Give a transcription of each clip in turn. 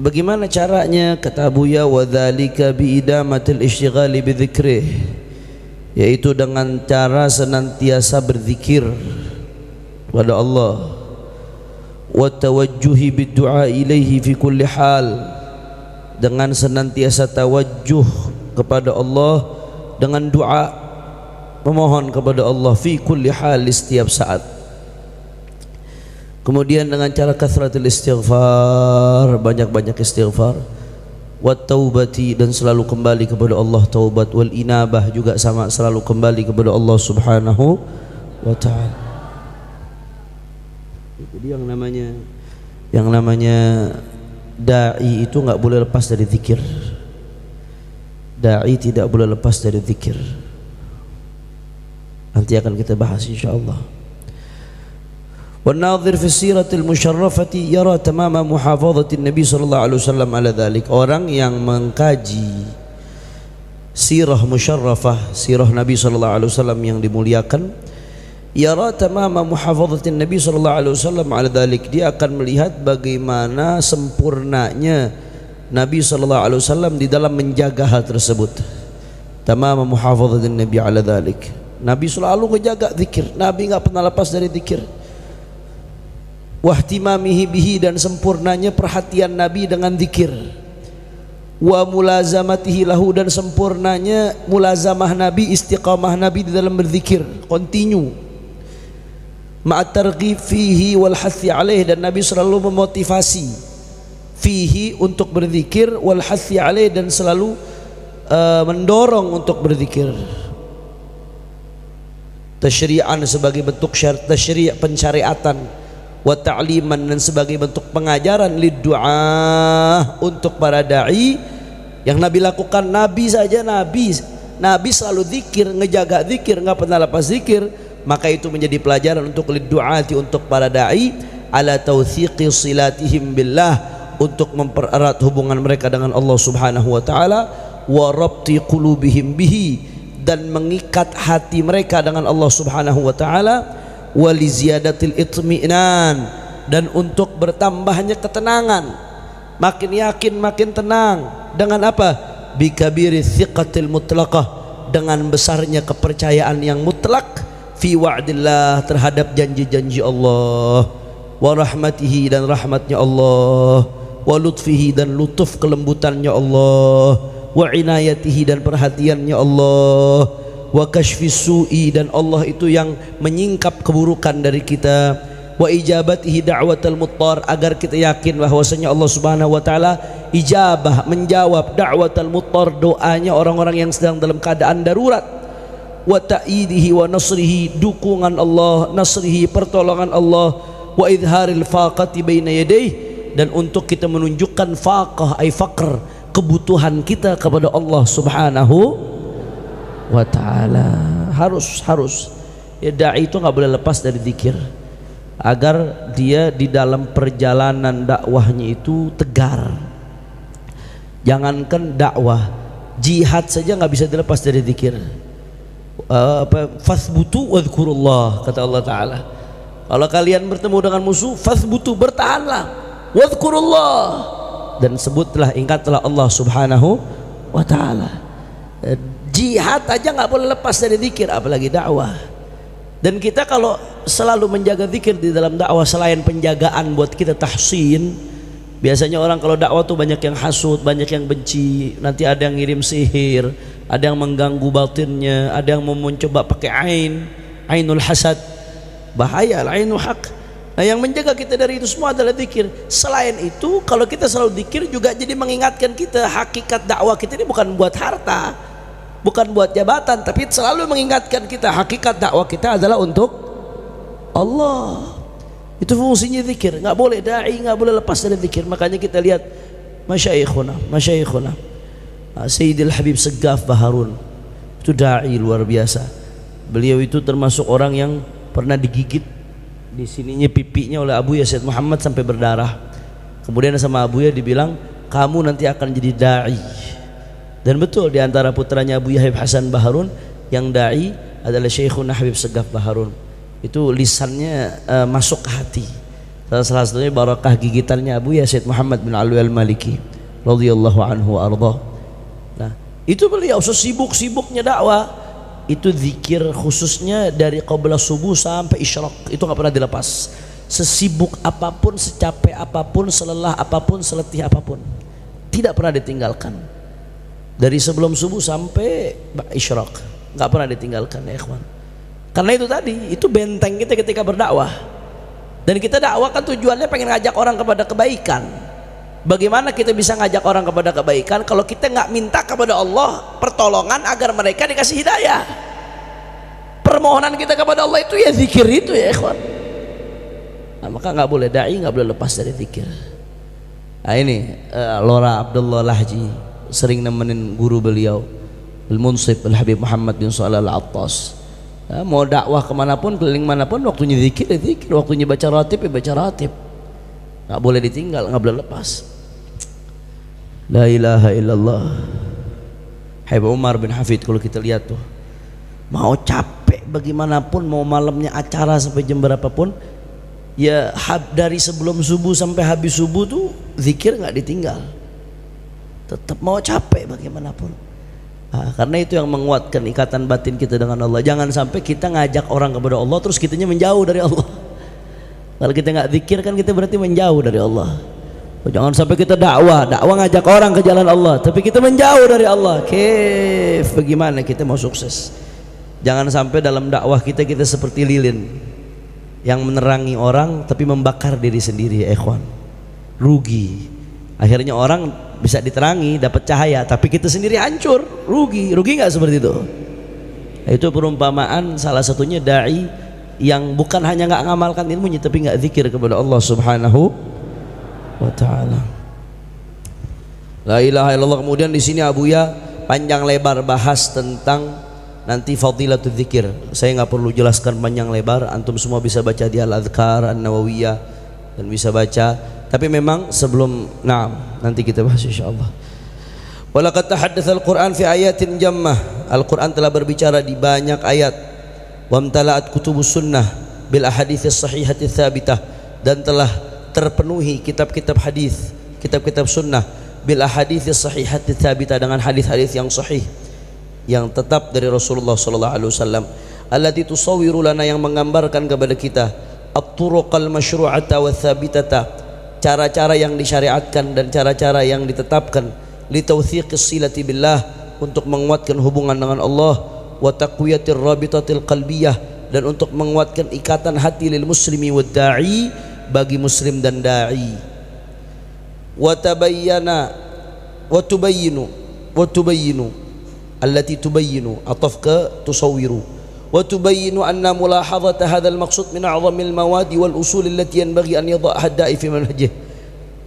Bagaimana caranya? Kata Buya, wa dzalika bi idamatil isyghali bi dzikrih, yaitu dengan cara senantiasa berzikir kepada Allah, wa tawajjuhi bid du'a ilaihi fi kulli hal, dengan senantiasa tawajjuh kepada Allah dengan doa, memohon kepada Allah fi kulli hal, di setiap saat. Kemudian dengan cara kathratul istighfar, banyak-banyak istighfar, wa taubati, dan selalu kembali kepada Allah, taubat, wal inabah juga sama, selalu kembali kepada Allah Subhanahu wa ta'ala. Jadi yang namanya dai itu enggak boleh lepas dari zikir. Dai tidak boleh lepas dari zikir. Nanti akan kita bahas insyaallah. والناظر في السيرة المشرفة يرى تمام محافظة النبي صلى الله عليه وسلم على ذلك. Orang yang mengkaji sirah musyarrafah, sirah Nabi sallallahu alaihi wasallam yang dimuliakan, yara tamama muhafadhatin Nabi sallallahu alaihi wasallam ala dhalik, dia akan melihat bagaimana sempurnanya Nabi sallallahu alaihi wasallam di dalam menjaga hal tersebut. Tamama muhafadhatin Nabi ala dhalik, Nabi selalu menjaga zikir, Nabi enggak pernah lepas dari zikir. Wahtimamihi bihi, dan sempurnanya perhatian Nabi dengan zikir. Wa mulazamatihi lahu, dan sempurnanya mulazamah Nabi, istiqamah Nabi di dalam berzikir, continue. Ma'at targhib fihi wal hathi alaih, dan Nabi selalu memotivasi fihi untuk berzikir, wal hathi alaih, dan selalu mendorong untuk berzikir. Tasyri'an, sebagai bentuk tasyri', pensyariatan, wa ta'liman, dan sebagai bentuk pengajaran, lid-du'a, untuk para dai. Yang Nabi lakukan, Nabi saja, Nabi selalu zikir, ngejaga zikir, enggak pernah lepas zikir. Maka itu menjadi pelajaran untuk lid-du'ati, untuk para dai, ala tawthiqi silatihim billah, untuk mempererat hubungan mereka dengan Allah Subhanahu wa taala, wa rabti qulubihim bihi, dan mengikat hati mereka dengan Allah Subhanahu wa taala, wali ziyadatil itmi'nan, dan untuk bertambahnya ketenangan, makin yakin makin tenang. Dengan apa? Bikabiri thiqatil mutlaqah, dengan besarnya kepercayaan yang mutlak, fi wa'dillah, terhadap janji-janji Allah, wa rahmatihi, dan rahmatnya Allah, wa lutfihi, dan lutuf kelembutannya Allah, wa inayatihi, dan perhatiannya Allah, wa kashfis su'i, dan Allah itu yang menyingkap keburukan dari kita, wa ijabatihi da'watal muttar, agar kita yakin bahwasanya Allah Subhanahu wa taala ijabah, menjawab da'watal muttar, doanya orang-orang yang sedang dalam keadaan darurat, wa ta'idihi wa nasrihi, dukungan Allah, nasrihi, pertolongan Allah, wa idharil faqati baina yadayhi, dan untuk kita menunjukkan faqah ay faqr, kebutuhan kita kepada Allah Subhanahu wa ta'ala. Harus ya, dai itu nggak boleh lepas dari zikir, agar dia di dalam perjalanan dakwahnya itu tegar. Jangankan dakwah, jihad saja nggak bisa dilepas dari zikir. Fathbutu wadhkurullah, kata Allah Ta'ala. Kalau kalian bertemu dengan musuh, fathbutu, bertahanlah, wadhkurullah, dan sebutlah, ingatlah Allah Subhanahu wa ta'ala. Jihad aja nggak boleh lepas dari zikir, apalagi dakwah. Dan kita kalau selalu menjaga zikir di dalam dakwah, selain penjagaan buat kita tahsin, biasanya orang kalau dakwah tuh banyak yang hasud, banyak yang benci, nanti ada yang ngirim sihir, ada yang mengganggu batinnya, ada yang mau mencoba pakai ainul hasad, bahaya, ainul haq. Nah, yang menjaga kita dari itu semua adalah zikir. Selain itu, kalau kita selalu zikir juga jadi mengingatkan kita, hakikat dakwah kita ini bukan buat harta, bukan buat jabatan, tapi selalu mengingatkan kita hakikat dakwah kita adalah untuk Allah. Itu fungsinya zikir. Nggak boleh dai, nggak boleh lepas dari zikir. Makanya kita lihat masyayikhuna Sayyidil Habib Segaf Baharun, itu dai luar biasa. Beliau itu termasuk orang yang pernah digigit di sininya pipinya oleh Abuya Sayyid Muhammad sampai berdarah. Kemudian sama Abuya dibilang, kamu nanti akan jadi dai. Dan betul, di antara putranya Abu Yahya Hasan Baharun yang dai adalah Syekhuna Habib Segaf Baharun. Itu lisannya masuk ke hati. Salah satunya barakah gigitannya Abu Yazid Muhammad bin Alwi al-Maliki radhiyallahu anhu arda. Nah, itu beliau sesibuk-sibuknya dakwah itu zikir khususnya dari qabla subuh sampai isyraq, itu nggak pernah dilepas. Sesibuk apapun, secapek apapun, selelah apapun, seletih apapun, tidak pernah ditinggalkan. Dari sebelum subuh sampai isyraq nggak pernah ditinggalkan ya ikhwan. Karena itu tadi, itu benteng kita ketika berdakwah. Dan kita dakwah kan tujuannya pengen ngajak orang kepada kebaikan. Bagaimana kita bisa ngajak orang kepada kebaikan kalau kita nggak minta kepada Allah pertolongan agar mereka dikasih hidayah? Permohonan kita kepada Allah itu ya zikir itu ya ikhwan. Nah, maka nggak boleh, dai nggak boleh lepas dari zikir. Nah ini Lora Abdullah Lahji sering nemenin guru beliau Al-Munsif Al-Habib Muhammad bin Shalih Al-Attas. Nah, mau dakwah kemanapun, keliling manapun, waktunya zikir ya zikir, waktunya baca ratib ya baca ratib. Nggak boleh ditinggal, nggak boleh lepas. La ilaha illallah. Habib Umar bin Hafid kalau kita lihat tuh, mau capek bagaimanapun, mau malamnya acara sampai jam berapapun, ya dari sebelum subuh sampai habis subuh tuh zikir nggak ditinggal. Tetap mau capek bagaimanapun. Nah, karena itu yang menguatkan ikatan batin kita dengan Allah. Jangan sampai kita ngajak orang kepada Allah terus kitanya menjauh dari Allah. Kalau kita nggak zikir kan kita berarti menjauh dari Allah. Jangan sampai kita dakwah ngajak orang ke jalan Allah tapi kita menjauh dari Allah. Bagaimana kita mau sukses? Jangan sampai dalam dakwah kita seperti lilin yang menerangi orang tapi membakar diri sendiri ya ikhwan. Rugi. Akhirnya orang bisa diterangi, dapat cahaya, tapi kita sendiri hancur, rugi nggak seperti itu? Itu perumpamaan salah satunya dai yang bukan hanya nggak ngamalkan ilmunya, tapi nggak zikir kepada Allah Subhanahu wa Ta'ala. La ilaha illallah. Kemudian di sini Abuya panjang lebar bahas tentang nanti fadilatul zikir. Saya nggak perlu jelaskan panjang lebar, antum semua bisa baca di Al-Adhkar An-Nawawiyah dan bisa baca. Tapi memang sebelum nanti kita bahas insyaallah. Walaqad tahaddatsa al-Qur'an fi ayatin jammah. Al-Qur'an telah berbicara di banyak ayat. Wa amtala'at kutubus sunnah bil ahadits sahihati tsabitah, dan telah terpenuhi kitab-kitab hadis, kitab-kitab sunnah bil ahadits sahihati tsabitah, dengan hadis-hadis yang sahih yang tetap dari Rasulullah sallallahu alaihi wasallam. Allati tusawwiru lana, yang menggambarkan kepada kita at-turuqal masyru'ata wa tsabitata, cara-cara yang disyariatkan dan cara-cara yang ditetapkan, li tawthiqis silati billah, untuk menguatkan hubungan dengan Allah, wa taqwiyatir rabitatil qalbiyah, dan untuk menguatkan ikatan hati lil muslimi wad da'i, bagi muslim dan da'i. Wa tabayyana wa tubayyinu allati tubayyinu, ataf ke tusawwiru. وتبين أن ملاحظة هذا المقصود من أعظم المواد والأصول التي ينبغي أن يضعها الداعي في منهجه.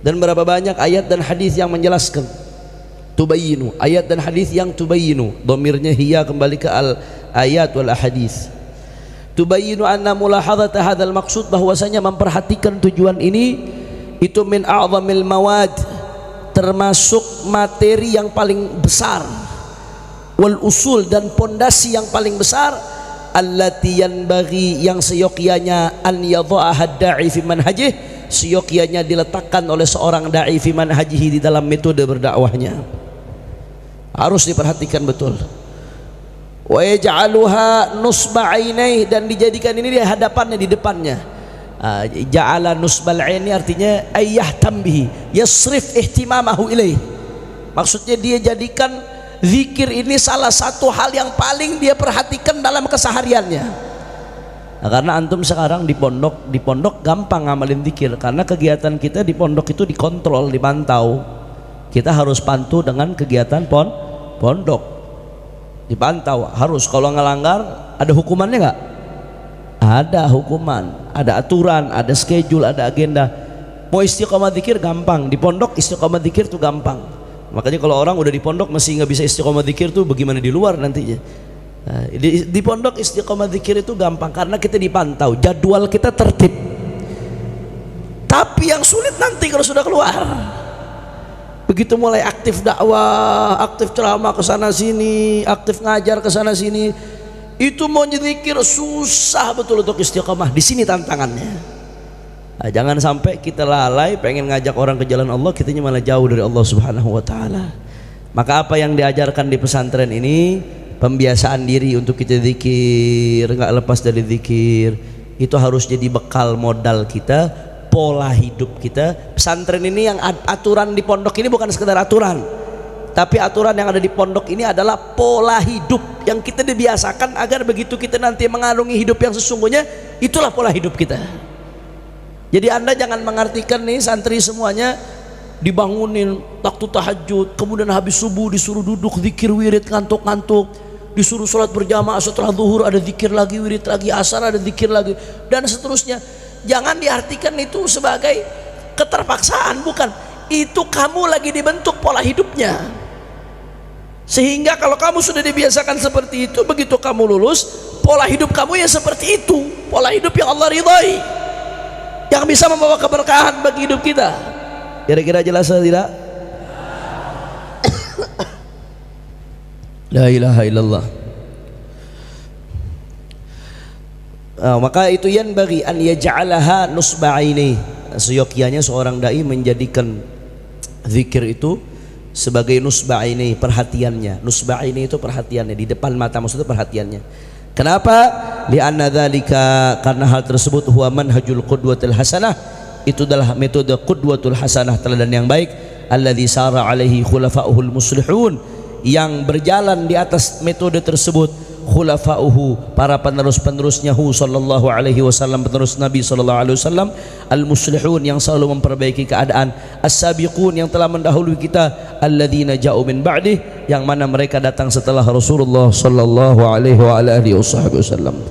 Dan berapa banyak ayat dan hadis yang menjelaskan tubayyinu, ayat dan hadis yang tubayyinu, dhamirnya hiya kembali ke al ayat wal ahadits. Tubayyinu anna mulahadzata hadzal maqsud, bahwasanya memperhatikan tujuan ini itu min a'zamil mawad, termasuk materi yang paling besar, wal usul, dan pondasi yang paling besar, allati yanbaghi, yang seyogyanya an yadha'aha ad-da'i fi manhajih, seyogyanya diletakkan oleh seorang dai fi manhajihi, di dalam metode berdakwahnya. Harus diperhatikan betul. Wa yaj'aluha nusba 'ainaih, dan dijadikan ini di hadapannya, di depannya. Ja'ala nusbal 'aini artinya ayyahtam bihi, yasrif ihtimamahu ilaih. Maksudnya dia jadikan zikir ini salah satu hal yang paling dia perhatikan dalam kesehariannya. Nah, karena antum sekarang di pondok gampang ngamalin zikir, karena kegiatan kita di pondok itu dikontrol, dipantau. Kita harus pantau dengan kegiatan pondok, dipantau. Harus, kalau ngelanggar ada hukumannya nggak? Ada hukuman, ada aturan, ada schedule, ada agenda. Mau istiqomah zikir gampang, di pondok istiqomah zikir tuh gampang. Makanya kalau orang udah di pondok masih nggak bisa istiqomah zikir tuh bagaimana di luar nantinya. Nah, di pondok istiqomah zikir itu gampang karena kita dipantau, jadwal kita tertib. Tapi yang sulit nanti kalau sudah keluar. Begitu mulai aktif dakwah, aktif ceramah ke sana sini, aktif ngajar ke sana sini, itu mau zikir susah betul untuk istiqomah. Di sini tantangannya. Nah, jangan sampai kita lalai pengen ngajak orang ke jalan Allah, kitanya malah jauh dari Allah Subhanahu wa taala. Maka apa yang diajarkan di pesantren ini, pembiasaan diri untuk kita zikir, enggak lepas dari zikir, itu harus jadi bekal modal kita, pola hidup kita. Pesantren ini, yang aturan di pondok ini bukan sekedar aturan, tapi aturan yang ada di pondok ini adalah pola hidup yang kita dibiasakan agar begitu kita nanti mengarungi hidup yang sesungguhnya, itulah pola hidup kita. Jadi Anda jangan mengartikan nih santri semuanya dibangunin waktu tahajud, kemudian habis subuh disuruh duduk zikir wirid ngantuk-ngantuk, disuruh sholat berjamaah setelah zuhur ada zikir lagi, wirid lagi, asar ada zikir lagi, dan seterusnya. Jangan diartikan itu sebagai keterpaksaan, bukan. Itu kamu lagi dibentuk pola hidupnya, sehingga kalau kamu sudah dibiasakan seperti itu, begitu kamu lulus, pola hidup kamu ya seperti itu, pola hidup yang Allah ridhai, yang bisa membawa keberkahan bagi hidup kita. Kira-kira jelas atau tidak? La ilaha illallah. Maka itu yang bagi an yaj'alaha nusba'aini. Seyogyanya seorang dai menjadikan zikir itu sebagai nusba'aini, perhatiannya. Nusba'aini itu perhatiannya, di depan mata, maksudnya perhatiannya. Kenapa? Li'anna dzalika, karena hal tersebut huwa manhajul qudwatil hasanah, itu adalah metode qudwatul hasanah, teladan yang baik, alladzi sara alaihi khulafa'uhul muslihun, yang berjalan di atas metode tersebut khulafa'uhu, para penerus-penerusnya sallallahu alaihi wasallam, penerus Nabi sallallahu alaihi wasallam, al-muslihun, yang selalu memperbaiki keadaan, as-sabiqun, yang telah mendahului kita, alladzina ja'u min ba'dih, yang mana mereka datang setelah Rasulullah sallallahu alaihi wa alihi wasallam.